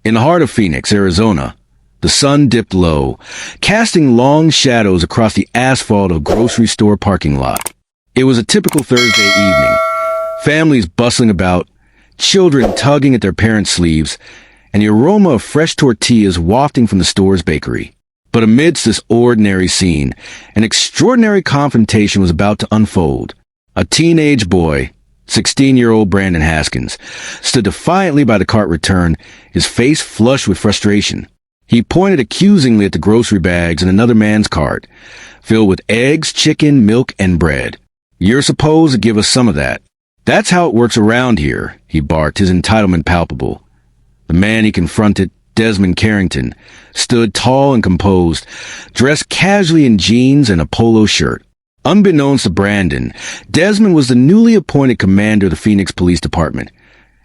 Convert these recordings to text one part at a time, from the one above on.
In the heart of Phoenix, Arizona, the sun dipped low, casting long shadows across the asphalt of a grocery store parking lot. It was a typical Thursday evening. Families bustling about, children tugging at their parents' sleeves, and the aroma of fresh tortillas wafting from the store's bakery. But amidst this ordinary scene, an extraordinary confrontation was about to unfold. A teenage boy, 16-year-old Brandon Haskins, stood defiantly by the cart return, his face flushed with frustration. He pointed accusingly at the grocery bags in another man's cart, filled with eggs, chicken, milk, and bread. "You're supposed to give us some of that. That's how it works around here," he barked, his entitlement palpable. The man he confronted, Desmond Carrington, stood tall and composed, dressed casually in jeans and a polo shirt. Unbeknownst to Brandon, Desmond was the newly appointed commander of the Phoenix Police Department,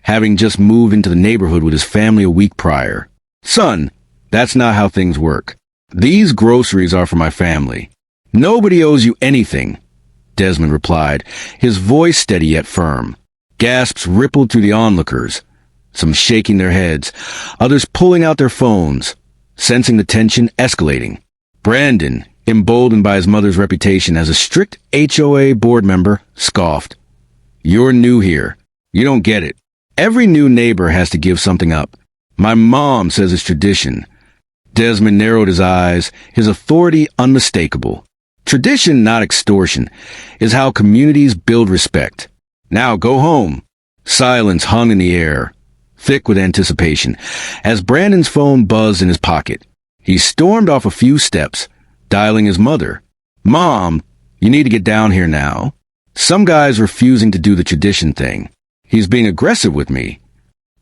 having just moved into the neighborhood with his family a week prior. "Son, that's not how things work. These groceries are for my family. Nobody owes you anything," Desmond replied, his voice steady yet firm. Gasps rippled through the onlookers, some shaking their heads, others pulling out their phones, sensing the tension escalating. Brandon, emboldened by his mother's reputation as a strict HOA board member, scoffed. "You're new here. You don't get it. Every new neighbor has to give something up. My mom says it's tradition." Desmond narrowed his eyes, his authority unmistakable. Tradition, not extortion, is how communities build respect. "Now go home." Silence hung in the air, thick with anticipation, as Brandon's phone buzzed in his pocket. He stormed off a few steps, dialing his mother. "Mom, you need to get down here now. Some guy's refusing to do the tradition thing. He's being aggressive with me."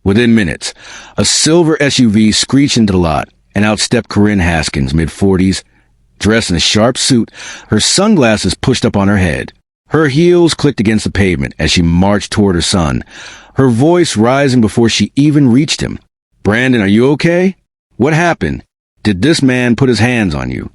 Within minutes, a silver SUV screeched into the lot, and out stepped Corinne Haskins, mid-40s, dressed in a sharp suit, her sunglasses pushed up on her head. Her heels clicked against the pavement as she marched toward her son, her voice rising before she even reached him. "Brandon, are you okay? What happened? Did this man put his hands on you?"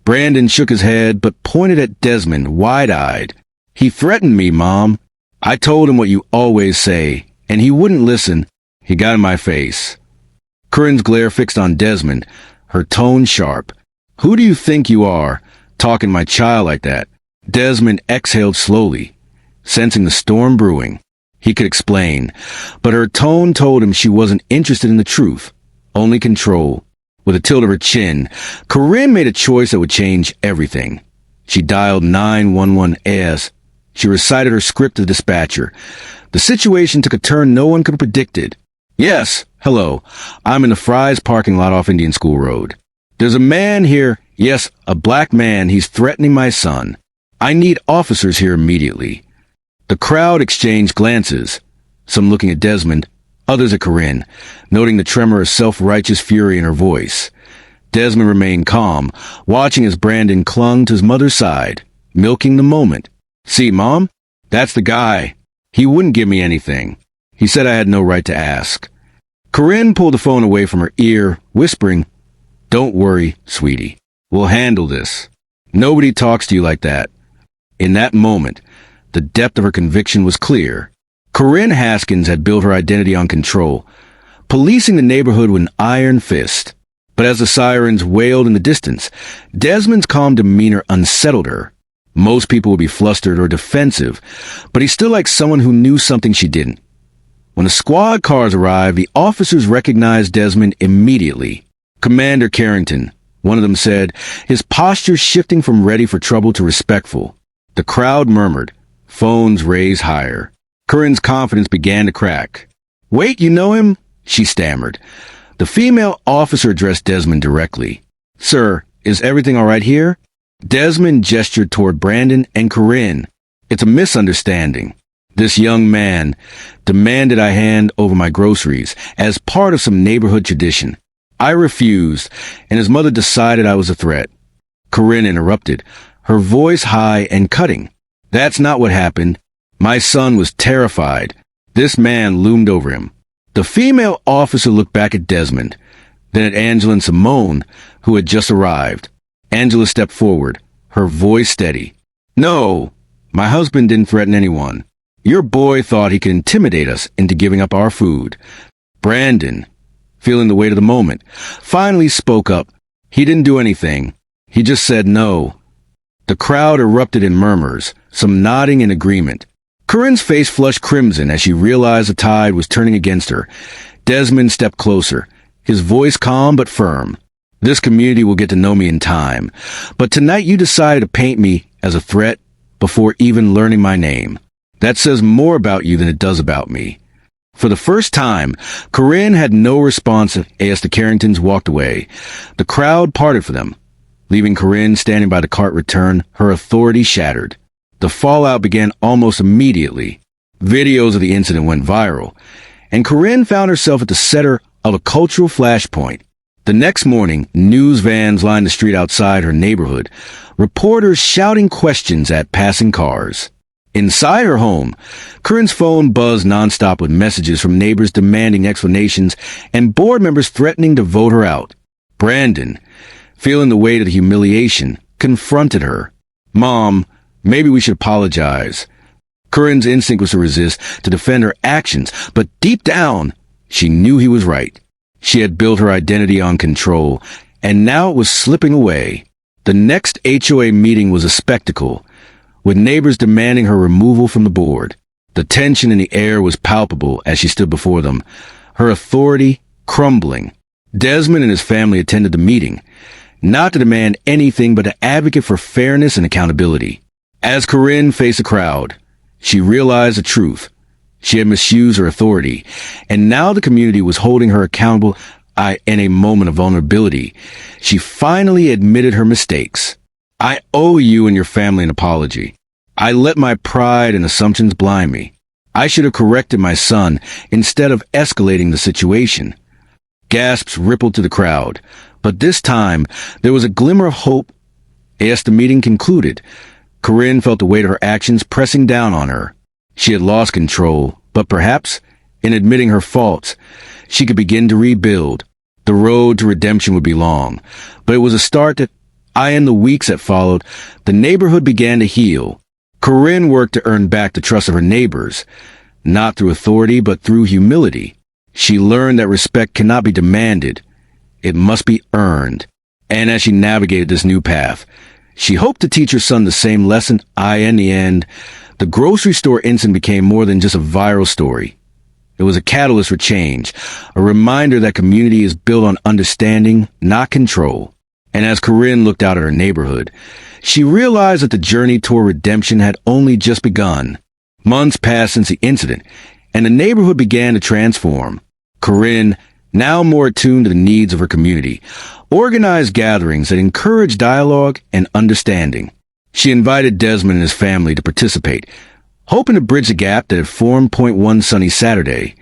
Brandon shook his head but pointed at Desmond, wide-eyed. "He threatened me, Mom. I told him what you always say, and he wouldn't listen. He got in my face." Corinne's glare fixed on Desmond, her tone sharp. "Who do you think you are, talking to my child like that?" Desmond exhaled slowly, sensing the storm brewing. He could explain, but her tone told him she wasn't interested in the truth, only control. With a tilt of her chin, Corinne made a choice that would change everything. She dialed 911-AS. She recited her script to the dispatcher. The situation took a turn no one could have predicted. "Yes, hello. I'm in the Fry's parking lot off Indian School Road. There's a man here. Yes, a black man. He's threatening my son. I need officers here immediately." The crowd exchanged glances, some looking at Desmond, others at Corinne, noting the tremor of self-righteous fury in her voice. Desmond remained calm, watching as Brandon clung to his mother's side, milking the moment. "See, Mom? That's the guy. He wouldn't give me anything. He said I had no right to ask." Corinne pulled the phone away from her ear, whispering, "Don't worry, sweetie. We'll handle this. Nobody talks to you like that." In that moment, the depth of her conviction was clear. Corinne Haskins had built her identity on control, policing the neighborhood with an iron fist. But as the sirens wailed in the distance, Desmond's calm demeanor unsettled her. Most people would be flustered or defensive, but he stood like someone who knew something she didn't. When the squad cars arrived, the officers recognized Desmond immediately. "Commander Carrington," one of them said, his posture shifting from ready for trouble to respectful. The crowd murmured, phones raised higher. Corinne's confidence began to crack. "Wait, you know him?" she stammered. The female officer addressed Desmond directly. "Sir, is everything all right here?" Desmond gestured toward Brandon and Corinne. "It's a misunderstanding. This young man demanded I hand over my groceries as part of some neighborhood tradition. I refused, and his mother decided I was a threat." Corinne interrupted, her voice high and cutting. "That's not what happened. My son was terrified. This man loomed over him." The female officer looked back at Desmond, then at Angela and Simone, who had just arrived. Angela stepped forward, her voice steady. "No, my husband didn't threaten anyone. Your boy thought he could intimidate us into giving up our food." "Brandon," feeling the weight of the moment, finally spoke up. He didn't do anything. He just said no. The crowd erupted in murmurs, some nodding in agreement. Corinne's face flushed crimson as she realized the tide was turning against her. Desmond stepped closer, his voice calm but firm. This community will get to know me in time, but tonight you decided to paint me as a threat before even learning my name. That says more about you than it does about me. For the first time, Corinne had no response as the Carringtons walked away. The crowd parted for them. Leaving Corinne standing by the cart return, her authority shattered. The fallout began almost immediately. Videos of the incident went viral, and Corinne found herself at the center of a cultural flashpoint. The next morning, news vans lined the street outside her neighborhood, reporters shouting questions at passing cars. Inside her home, Corinne's phone buzzed nonstop with messages from neighbors demanding explanations and board members threatening to vote her out. Brandon, feeling the weight of the humiliation, confronted her. "Mom, maybe we should apologize." Corinne's instinct was to resist, to defend her actions, but deep down, she knew he was right. She had built her identity on control, and now it was slipping away. The next HOA meeting was a spectacle, with neighbors demanding her removal from the board. The tension in the air was palpable as she stood before them, her authority crumbling. Desmond and his family attended the meeting, not to demand anything but to advocate for fairness and accountability. As Corinne faced the crowd, she realized the truth. She had misused her authority, and now the community was holding her accountable. In a moment of vulnerability, she finally admitted her mistakes. "I owe you and your family an apology. I let my pride and assumptions blind me. I should have corrected my son instead of escalating the situation." Gasps rippled to the crowd, but this time there was a glimmer of hope. As the meeting concluded, Corinne felt the weight of her actions pressing down on her. She had lost control, but perhaps, in admitting her faults, she could begin to rebuild. The road to redemption would be long, but it was a start that, in the weeks that followed, the neighborhood began to heal. Corinne worked to earn back the trust of her neighbors, not through authority, but through humility. She learned that respect cannot be demanded. It must be earned. And as she navigated this new path, she hoped to teach her son the same lesson. In the end, the grocery store incident became more than just a viral story. It was a catalyst for change, a reminder that community is built on understanding, not control. And as Corinne looked out at her neighborhood, she realized that the journey toward redemption had only just begun. Months passed since the incident, and the neighborhood began to transform. Corinne, now more attuned to the needs of her community, organized gatherings that encouraged dialogue and understanding. She invited Desmond and his family to participate, hoping to bridge the gap that had formed one sunny Saturday.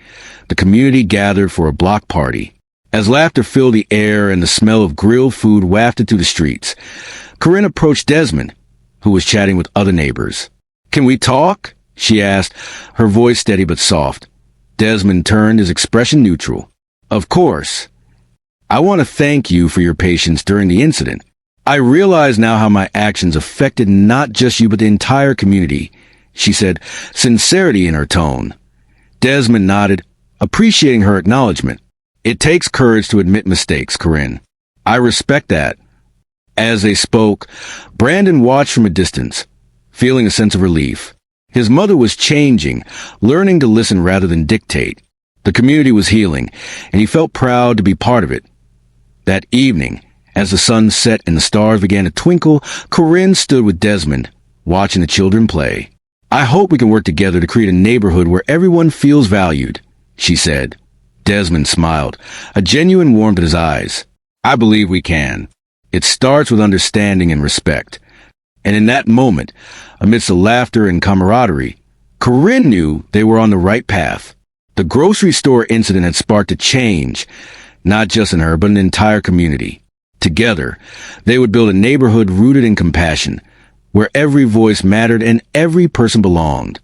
The community gathered for a block party. As laughter filled the air and the smell of grilled food wafted through the streets, Corinne approached Desmond, who was chatting with other neighbors. "Can we talk?" she asked, her voice steady but soft. Desmond turned, his expression neutral. "Of course. I want to thank you for your patience during the incident. I realize now how my actions affected not just you but the entire community," she said, sincerity in her tone. Desmond nodded, appreciating her acknowledgement. "It takes courage to admit mistakes, Corinne. I respect that." As they spoke, Brandon watched from a distance, feeling a sense of relief. His mother was changing, learning to listen rather than dictate. The community was healing, and he felt proud to be part of it. That evening, as the sun set and the stars began to twinkle, Corinne stood with Desmond, watching the children play. "I hope we can work together to create a neighborhood where everyone feels valued," she said. Desmond smiled, a genuine warmth in his eyes. "I believe we can. It starts with understanding and respect." And in that moment, amidst the laughter and camaraderie, Corinne knew they were on the right path. The grocery store incident had sparked a change, not just in her, but in the entire community. Together, they would build a neighborhood rooted in compassion, where every voice mattered and every person belonged.